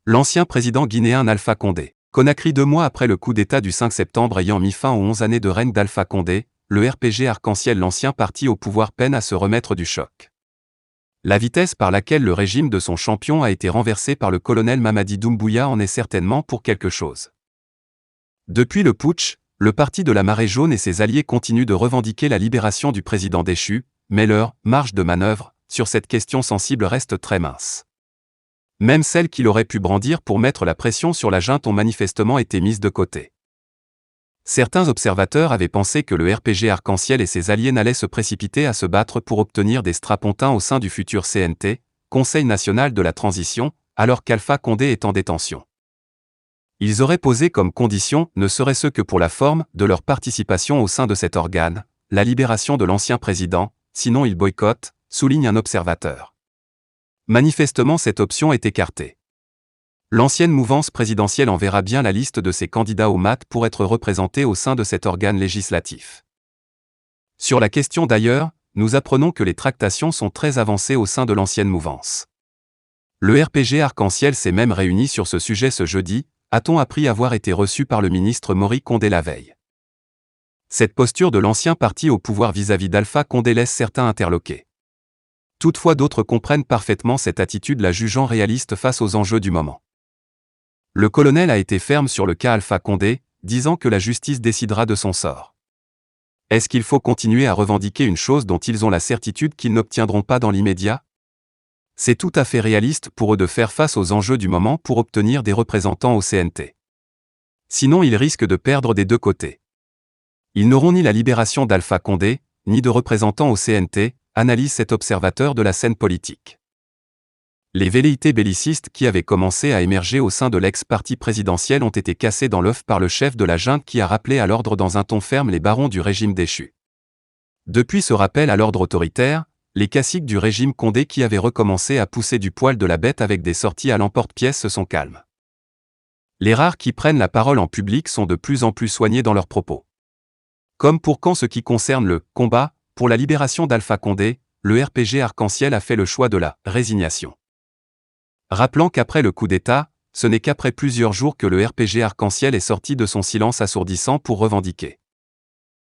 L'ancien président guinéen Alpha Condé. Conakry 2 mois après le coup d'État du 5 septembre ayant mis fin aux 11 années de règne d'Alpha Condé, le RPG Arc-en-Ciel, l'ancien parti au pouvoir, peine à se remettre du choc. La vitesse par laquelle le régime de son champion a été renversé par le colonel Mamadi Doumbouya en est certainement pour quelque chose. Depuis le putsch, le parti de la Marée jaune et ses alliés continuent de revendiquer la libération du président déchu, mais leur marge de manœuvre sur cette question sensible reste très mince. Même celles qu'il aurait pu brandir pour mettre la pression sur la junte ont manifestement été mises de côté. Certains observateurs avaient pensé que le RPG Arc-en-Ciel et ses alliés n'allaient se précipiter à se battre pour obtenir des strapontins au sein du futur CNT, Conseil national de la transition, alors qu'Alpha Condé est en détention. Ils auraient posé comme condition, ne serait-ce que pour la forme, de leur participation au sein de cet organe, la libération de l'ancien président, sinon ils boycottent, souligne un observateur. Manifestement, cette option est écartée. L'ancienne mouvance présidentielle enverra bien la liste de ses candidats au MAT pour être représentés au sein de cet organe législatif. Sur la question d'ailleurs, nous apprenons que les tractations sont très avancées au sein de l'ancienne mouvance. Le RPG Arc-en-Ciel s'est même réuni sur ce sujet ce jeudi, a-t-on appris avoir été reçu par le ministre Mori Condé la veille. Cette posture de l'ancien parti au pouvoir vis-à-vis d'Alpha Condé laisse certains interloqués. Toutefois, d'autres comprennent parfaitement cette attitude, la jugeant réaliste face aux enjeux du moment. Le colonel a été ferme sur le cas Alpha Condé, disant que la justice décidera de son sort. Est-ce qu'il faut continuer à revendiquer une chose dont ils ont la certitude qu'ils n'obtiendront pas dans l'immédiat? C'est tout à fait réaliste pour eux de faire face aux enjeux du moment pour obtenir des représentants au CNT. Sinon, ils risquent de perdre des deux côtés. Ils n'auront ni la libération d'Alpha Condé, ni de représentants au CNT, analyse cet observateur de la scène politique. Les velléités bellicistes qui avaient commencé à émerger au sein de l'ex-parti présidentiel ont été cassées dans l'œuf par le chef de la junte qui a rappelé à l'ordre dans un ton ferme les barons du régime déchu. Depuis ce rappel à l'ordre autoritaire, les caciques du régime Condé qui avaient recommencé à pousser du poil de la bête avec des sorties à l'emporte-pièce se sont calmes. Les rares qui prennent la parole en public sont de plus en plus soignés dans leurs propos. Comme pour quand ce qui concerne le « combat », pour la libération d'Alpha Condé, le RPG Arc-en-Ciel a fait le choix de la résignation. Rappelant qu'après le coup d'État, ce n'est qu'après plusieurs jours que le RPG Arc-en-Ciel est sorti de son silence assourdissant pour revendiquer